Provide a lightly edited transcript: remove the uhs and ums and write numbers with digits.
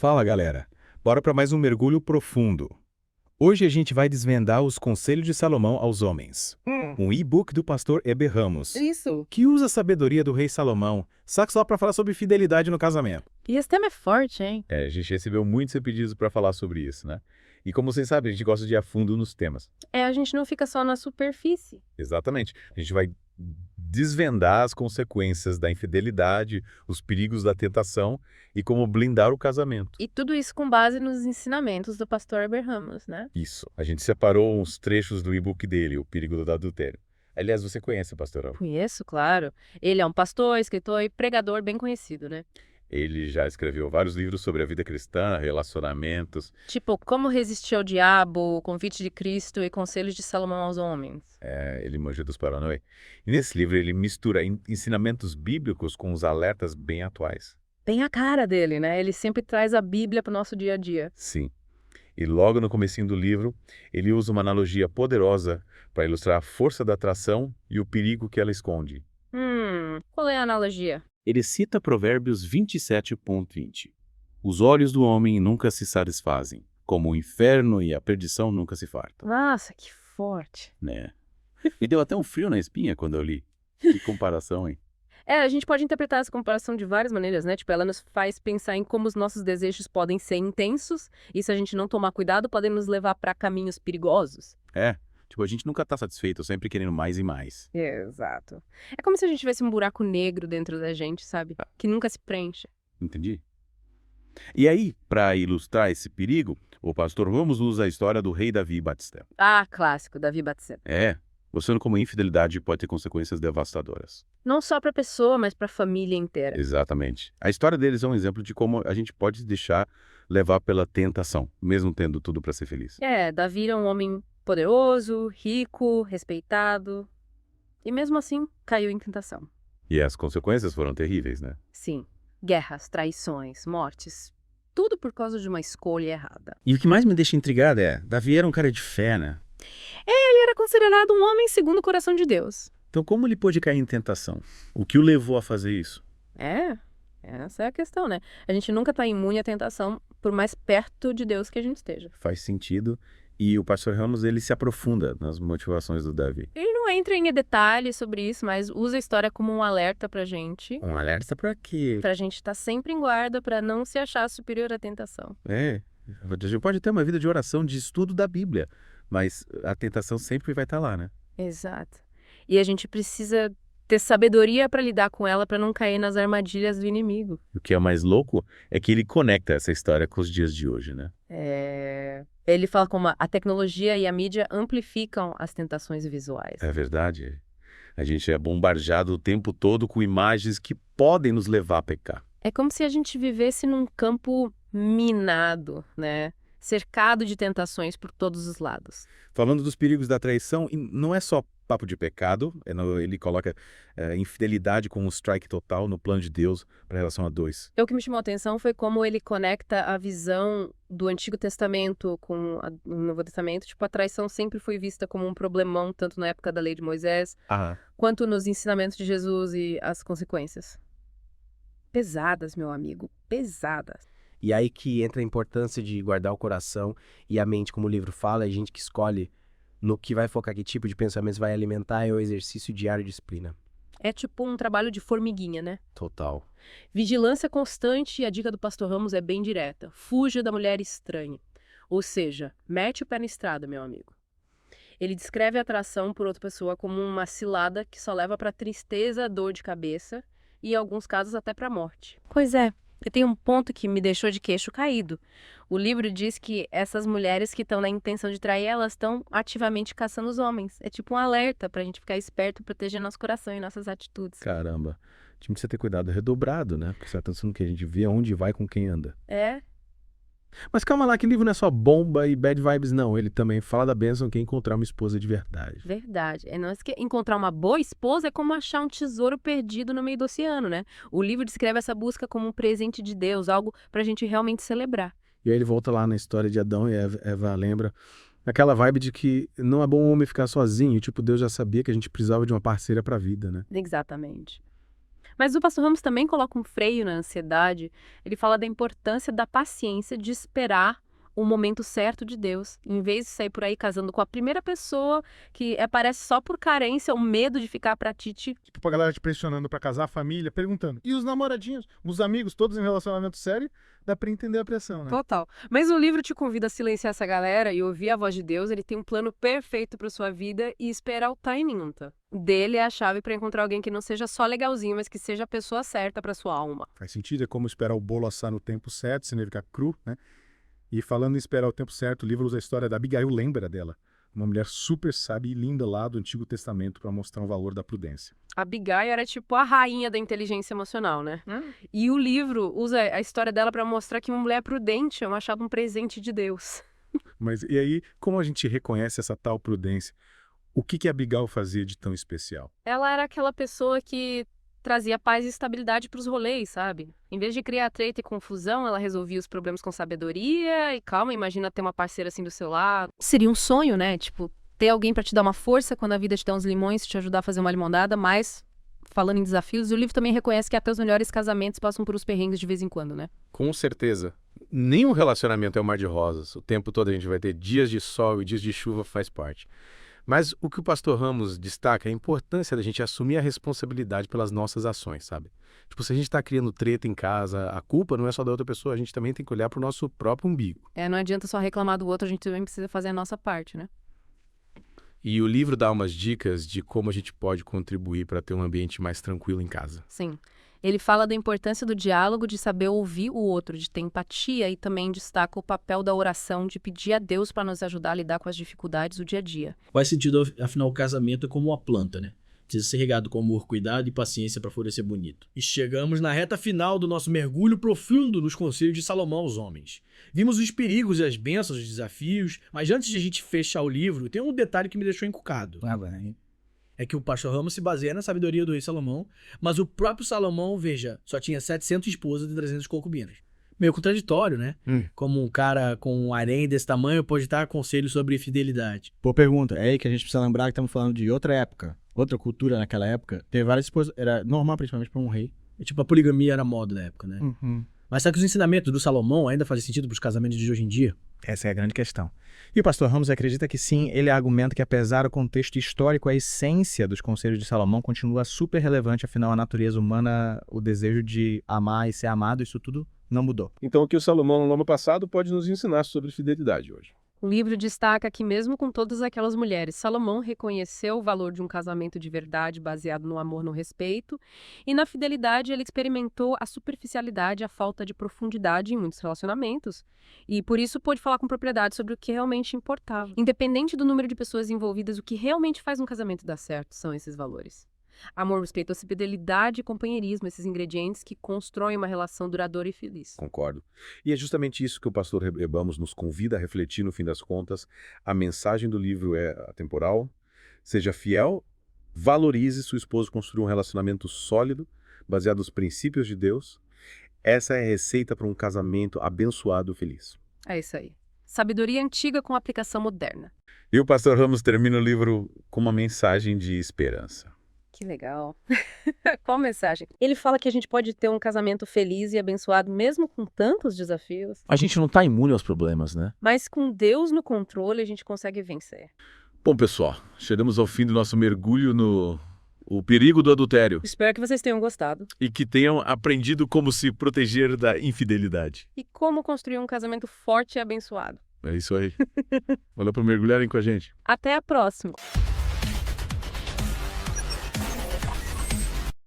Fala, galera. Bora para mais um mergulho profundo. Hoje a gente vai desvendar os Conselhos de Salomão aos Homens. Um e-book do pastor Heber Ramos, Isso. que usa a sabedoria do rei Salomão, só para falar sobre fidelidade no casamento. E esse tema é forte, hein? A gente recebeu muitos pedidos para falar sobre isso, né? E como vocês sabem, a gente gosta de ir a fundo nos temas. A gente não fica só na superfície. Exatamente. A gente vai desvendar as consequências da infidelidade, os perigos da tentação e como blindar o casamento. E tudo isso com base nos ensinamentos do pastor Heber Ramos, né? Isso. A gente separou uns trechos do e-book dele, O Perigo do Adultério. Aliás, você conhece o pastor Ramos? Conheço, claro. Ele é um pastor, escritor e pregador bem conhecido, né? Ele já escreveu vários livros sobre a vida cristã, relacionamentos. Tipo, Como Resistir ao Diabo, O Convite de Cristo e Conselhos de Salomão aos Homens. Ele manja dos Paranauê. E nesse livro ele mistura ensinamentos bíblicos com os alertas bem atuais. Tem a cara dele, né? Ele sempre traz a Bíblia para o nosso dia a dia. Sim. E logo no comecinho do livro, ele usa uma analogia poderosa para ilustrar a força da atração e o perigo que ela esconde. Qual é a analogia? Ele cita Provérbios 27.20. Os olhos do homem nunca se satisfazem, como o inferno e a perdição nunca se fartam. Nossa, que forte. Né? Me deu até um frio na espinha quando eu li. Que comparação, hein? A gente pode interpretar essa comparação de várias maneiras, né? Tipo, ela nos faz pensar em como os nossos desejos podem ser intensos e se a gente não tomar cuidado, podem nos levar para caminhos perigosos. A gente nunca tá satisfeito, sempre querendo mais e mais. Exato. É como se a gente tivesse um buraco negro dentro da gente, sabe? Que nunca se preenche. Entendi? E aí, para ilustrar esse perigo, o pastor Ramos usa a história do rei Davi e Batseba. Ah, clássico, Davi Batseba. Mostrando como a infidelidade pode ter consequências devastadoras. Não só para a pessoa, mas para a família inteira. Exatamente. A história deles é um exemplo de como a gente pode se deixar levar pela tentação, mesmo tendo tudo para ser feliz. Davi era um homem poderoso, rico, respeitado. E mesmo assim, caiu em tentação. E as consequências foram terríveis, né? Sim. Guerras, traições, mortes. Tudo por causa de uma escolha errada. E o que mais me deixa intrigado Davi era um cara de fé, né? Ele era considerado um homem segundo o coração de Deus. Então como ele pôde cair em tentação? O que o levou a fazer isso? Essa é a questão, né? A gente nunca está imune à tentação, por mais perto de Deus que a gente esteja. Faz sentido. E o pastor Ramos, ele se aprofunda nas motivações do Davi. Ele não entra em detalhes sobre isso, mas usa a história como um alerta pra gente. Um alerta pra quê? Pra gente estar sempre em guarda, pra não se achar superior à tentação. A gente pode ter uma vida de oração, de estudo da Bíblia, mas a tentação sempre vai estar lá, né? Exato. E a gente precisa ter sabedoria pra lidar com ela, pra não cair nas armadilhas do inimigo. O que é mais louco é que ele conecta essa história com os dias de hoje, né? Ele fala como a tecnologia e a mídia amplificam as tentações visuais. É verdade. A gente é bombardeado o tempo todo com imagens que podem nos levar a pecar. É como se a gente vivesse num campo minado, né? Cercado de tentações por todos os lados. Falando dos perigos da traição, e não é só papo de pecado, ele coloca infidelidade com um strike total no plano de Deus para relação a dois. O que me chamou a atenção foi como ele conecta a visão do Antigo Testamento com o Novo Testamento. Tipo, a traição sempre foi vista como um problemão, tanto na época da lei de Moisés, quanto nos ensinamentos de Jesus e as consequências. Pesadas, meu amigo, pesadas. E aí que entra a importância de guardar o coração e a mente, como o livro fala, a gente que escolhe no que vai focar, que tipo de pensamentos vai alimentar, é o exercício diário de disciplina. É tipo um trabalho de formiguinha, né? Total. Vigilância constante, e a dica do pastor Ramos é bem direta. Fuja da mulher estranha. Ou seja, mete o pé na estrada, meu amigo. Ele descreve a atração por outra pessoa como uma cilada que só leva para tristeza, dor de cabeça e, em alguns casos, até para morte. Pois é. Tem um ponto que me deixou de queixo caído. O livro diz que essas mulheres que estão na intenção de trair, elas estão ativamente caçando os homens. É tipo um alerta pra gente ficar esperto, proteger nosso coração e nossas atitudes. Caramba, a gente precisa ter cuidado redobrado, né? Porque você tá pensando que a gente vê onde vai com quem anda. Mas calma lá, que livro não é só bomba e bad vibes, não. Ele também fala da bênção que é encontrar uma esposa de verdade. Verdade. Não é que encontrar uma boa esposa é como achar um tesouro perdido no meio do oceano, né? O livro descreve essa busca como um presente de Deus, algo pra gente realmente celebrar. E aí ele volta lá na história de Adão e Eva lembra aquela vibe de que não é bom o homem ficar sozinho. Tipo, Deus já sabia que a gente precisava de uma parceira pra vida, né? Exatamente. Mas o pastor Ramos também coloca um freio na ansiedade. Ele fala da importância da paciência de esperar o momento certo de Deus, em vez de sair por aí casando com a primeira pessoa que aparece só por carência, o medo de ficar pra Titi. Tipo, a galera te pressionando pra casar, a família, perguntando. E os namoradinhos, os amigos, todos em relacionamento sério, dá pra entender a pressão, né? Total. Mas o livro te convida a silenciar essa galera e ouvir a voz de Deus. Ele tem um plano perfeito pra sua vida e esperar o timing, tá? Dele é a chave pra encontrar alguém que não seja só legalzinho, mas que seja a pessoa certa pra sua alma. Faz sentido, é como esperar o bolo assar no tempo certo, sem ele ficar cru, né? E falando em esperar o tempo certo, o livro usa a história da Abigail, lembra dela? Uma mulher super sábia e linda lá do Antigo Testamento para mostrar o valor da prudência. A Abigail era tipo a rainha da inteligência emocional, né? E o livro usa a história dela pra mostrar que uma mulher prudente é um achado um presente de Deus. Mas e aí, como a gente reconhece essa tal prudência? O que a Abigail fazia de tão especial? Ela era aquela pessoa que trazia paz e estabilidade pros rolês, sabe? Em vez de criar treta e confusão, ela resolvia os problemas com sabedoria e calma, imagina ter uma parceira assim do seu lado. Seria um sonho, né? Tipo, ter alguém pra te dar uma força quando a vida te dá uns limões, te ajudar a fazer uma limonada, mas falando em desafios, o livro também reconhece que até os melhores casamentos passam por uns perrengues de vez em quando, né? Com certeza. Nenhum relacionamento é um mar de rosas. O tempo todo a gente vai ter dias de sol e dias de chuva, faz parte. Mas o que o pastor Ramos destaca é a importância da gente assumir a responsabilidade pelas nossas ações, sabe? Tipo, se a gente tá criando treta em casa, a culpa não é só da outra pessoa, a gente também tem que olhar pro nosso próprio umbigo. Não adianta só reclamar do outro, a gente também precisa fazer a nossa parte, né? E o livro dá umas dicas de como a gente pode contribuir para ter um ambiente mais tranquilo em casa. Sim. Ele fala da importância do diálogo, de saber ouvir o outro, de ter empatia e também destaca o papel da oração, de pedir a Deus para nos ajudar a lidar com as dificuldades do dia a dia. Faz sentido, afinal, o casamento é como uma planta, né? Precisa ser regado com amor, cuidado e paciência para florescer bonito. E chegamos na reta final do nosso mergulho profundo nos conselhos de Salomão aos homens. Vimos os perigos e as bênçãos, os desafios, mas antes de a gente fechar o livro, tem um detalhe que me deixou encucado. É que o pastor Ramos se baseia na sabedoria do rei Salomão, mas o próprio Salomão, veja, só tinha 700 esposas e 300 concubinas. Meio contraditório, né? Como um cara com um harém desse tamanho pode dar conselhos sobre fidelidade. Boa pergunta. É aí que a gente precisa lembrar que estamos falando de outra época, outra cultura naquela época. Ter várias esposas era normal, principalmente para um rei. E, tipo, a poligamia era moda na época, né? Mas será que os ensinamentos do Salomão ainda fazem sentido para os casamentos de hoje em dia? Essa é a grande questão. E o pastor Ramos acredita que sim, ele argumenta que apesar do contexto histórico, a essência dos conselhos de Salomão continua super relevante, afinal a natureza humana, o desejo de amar e ser amado, isso tudo não mudou. Então o que o Salomão no ano passado pode nos ensinar sobre fidelidade hoje? O livro destaca que mesmo com todas aquelas mulheres, Salomão reconheceu o valor de um casamento de verdade baseado no amor, no respeito, e na fidelidade ele experimentou a superficialidade, a falta de profundidade em muitos relacionamentos, e por isso pôde falar com propriedade sobre o que realmente importava. Independente do número de pessoas envolvidas, o que realmente faz um casamento dar certo são esses valores. Amor, respeito, fidelidade e companheirismo, esses ingredientes que constroem uma relação duradoura e feliz. Concordo. E é justamente isso que o pastor Rebamos nos convida a refletir no fim das contas. A mensagem do livro é atemporal. Seja fiel, valorize sua esposa, construa um relacionamento sólido, baseado nos princípios de Deus. Essa é a receita para um casamento abençoado e feliz. É isso aí. Sabedoria antiga com aplicação moderna. E o pastor Ramos termina o livro com uma mensagem de esperança. Que legal. Qual mensagem? Ele fala que a gente pode ter um casamento feliz e abençoado mesmo com tantos desafios. A gente não tá imune aos problemas, né? Mas com Deus no controle, a gente consegue vencer. Bom, pessoal, chegamos ao fim do nosso mergulho no perigo do adultério. Espero que vocês tenham gostado. E que tenham aprendido como se proteger da infidelidade. E como construir um casamento forte e abençoado. É isso aí. Valeu por mergulharem com a gente. Até a próxima.